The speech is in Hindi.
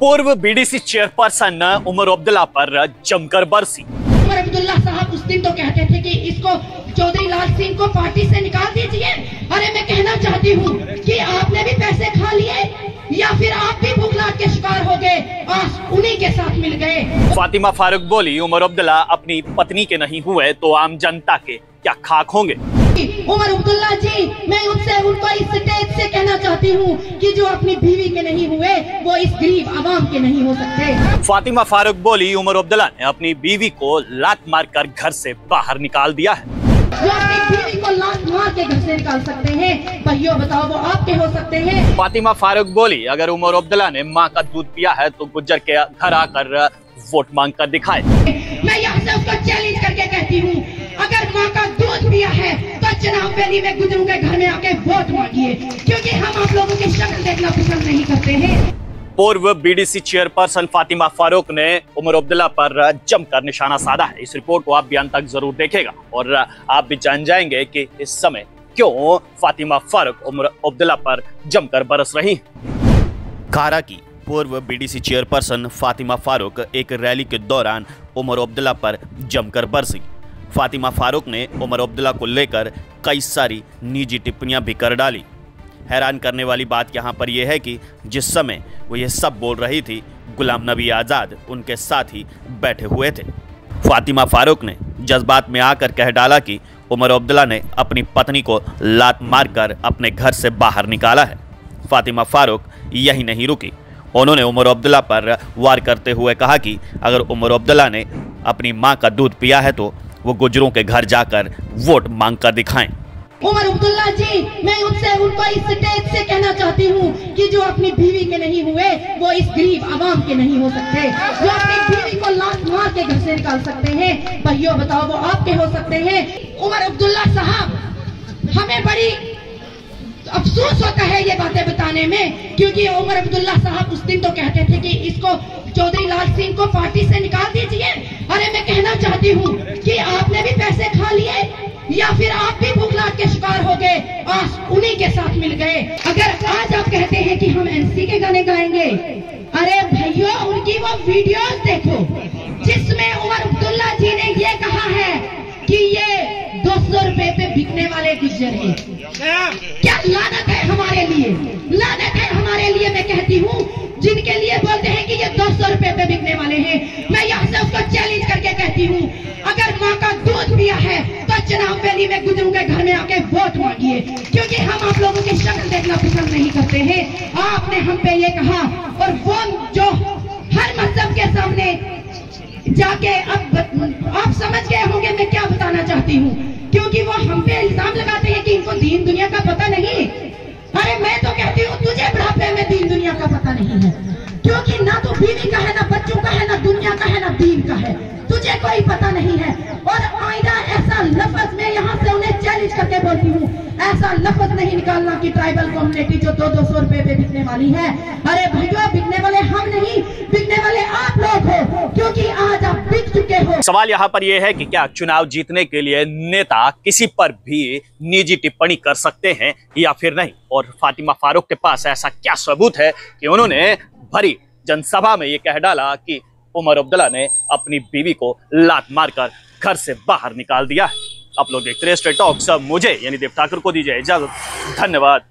पूर्व बीडीसी चेयरपर्सन उमर अब्दुल्ला पर जमकर बरसी। उमर अब्दुल्ला साहब उस दिन तो कहते थे कि इसको चौधरी लाल सिंह को पार्टी से निकाल दीजिए। अरे मैं कहना चाहती हूँ कि आपने भी पैसे खा लिए या फिर आप भी भूखलाट के शिकार हो गए, आज उन्हीं के साथ मिल गए। फातिमा फारूक बोली, उमर अब्दुल्ला अपनी पत्नी के नहीं हुए तो आम जनता के क्या खाक होंगे। उमर अब्दुल्ला जी, मैं उनको इस स्टेज से कहना चाहती हूँ कि जो अपनी बीवी के नहीं हुए वो इस गरीब आवाम के नहीं हो सकते। फातिमा फारूक बोली, उमर अब्दुल्ला ने अपनी बीवी को लात मारकर घर से बाहर निकाल दिया है। जो अपनी बीवी को लात मार के घर से निकाल सकते हैं, भाइयों बताओ वो आपके हो सकते हैं। फातिमा फारूक बोली, अगर उमर अब्दुल्ला ने माँ का दूध पिया है तो गुज्जर के घर आकर वोट मांग कर दिखाए। मैं यहाँ से उसको चैलेंज करके कहती हूँ, अगर माँ का दूध पिया है तो चुनाव रैली में गुजरों के घर में आके वोट मांगिए, क्योंकि हम आप लोगों की शक्ल देखना पसंद नहीं करते हैं। पूर्व बीडीसी चेयरपर्सन फातिमा फारूक ने उमर अब्दुल्ला पर जमकर निशाना साधा है। इस रिपोर्ट को आप भी अंत तक जरूर देखेगा और आप भी जान जाएंगे कि इस समय क्यों फातिमा फारूक उमर अब्दुल्ला पर जमकर बरस रही है। कारा की पूर्व बीडीसी चेयरपर्सन फातिमा फारूक एक रैली के दौरान उमर अब्दुल्ला पर जमकर बरसी। फातिमा फारूक ने उमर अब्दुल्ला को लेकर कई सारी निजी टिप्पणियां भी कर डाली। हैरान करने वाली बात यहाँ पर यह है कि जिस समय वो ये सब बोल रही थी, गुलाम नबी आज़ाद उनके साथ ही बैठे हुए थे। फातिमा फारूक ने जज्बात में आकर कह डाला कि उमर अब्दुल्ला ने अपनी पत्नी को लात मारकर अपने घर से बाहर निकाला है। फातिमा फारूक यही नहीं रुकी, उन्होंने उमर अब्दुल्ला पर वार करते हुए कहा कि अगर उमर अब्दुल्ला ने अपनी मां का दूध पिया है तो वो गुजरों के घर जाकर वोट मांग कर दिखाएं। उमर अब्दुल्ला जी, मैं उनको इस स्टेज से कहना चाहती हूँ कि जो अपनी बीवी के नहीं हुए वो इस गरीब आवाम के नहीं हो सकते। जो अपनी बीवी को लात मार के घर से निकाल सकते हैं, भाइयों बताओ वो आपके हो सकते हैं। उमर अब्दुल्ला साहब, हमें बड़ी अफसोस होता है ये बातें बताने में, क्योंकि उमर अब्दुल्ला साहब उस दिन तो कहते थे कि इसको चौधरी लाल सिंह को पार्टी से निकाल दीजिए। अरे मैं कहना चाहती हूँ कि आपने भी पैसे खा लिए या फिर आप भी भूखलाट के शिकार हो गए, आज उन्हीं के साथ मिल गए। अगर आज आप कहते हैं कि हम एनसी के गाने गाएंगे, अरे भैया उनकी वो वीडियोस देखो जिसमें उमर अब्दुल्ला जी ने ये कहा है कि ये 200 रुपए पे बिकने वाले गुज्जर हैं। क्या लानत है हमारे लिए, लानत है हमारे लिए। मैं कहती हूँ जिनके लिए बोलते हैं कि ये 200 रुपए पे बिकने वाले हैं, मैं यहाँ से उसको चैलेंज करके कहती हूँ, अगर माँ का दूध पिया है तो चुनाव रैली में गुजरों के घर में आके वोट मांगिए, क्योंकि हम आप लोगों की शक्ल देखना पसंद नहीं करते हैं। आपने हम पे ये कहा और वो जो हर मजहब के सामने जाके अब आप समझ गए होंगे मैं क्या बताना चाहती हूँ, क्योंकि वो हम पे इल्जाम लगाते हैं कि इनको दीन दुनिया का पता नहीं। अरे मैं तो कहती हूँ तुझे बुढ़ापे में दीन दुनिया का पता नहीं है, क्योंकि ना तो बीवी का है, ना बच्चों का है, ना दुनिया का है, ना दीन का है, तुझे कोई पता नहीं है। और आईना ऐसा लफ्ज मैं यहाँ से उन्हें चैलेंज करके बोलती हूँ, ऐसा लफ्ज नहीं निकालना कि ट्राइबल कम्युनिटी जो 200 रुपए पे बिकने वाली है। अरे भैया बिकने वाले हम नहीं, बिकने वाले आप लोग हो, क्योंकि आज आप बिक चुके हो। सवाल यहाँ पर यह है कि क्या चुनाव जीतने के लिए नेता किसी पर भी निजी टिप्पणी कर सकते हैं या फिर नहीं, और फातिमा फारूक के पास ऐसा क्या सबूत है कि उन्होंने भरी जनसभा में ये कह डाला कि उमर अब्दुल्ला ने अपनी बीवी को लात मारकर घर से बाहर निकाल दिया है। आप लोग देखते रहिए स्ट्रेट टॉक्स। मुझे यानी देव ठाकुर को दीजिए इजाजत। धन्यवाद।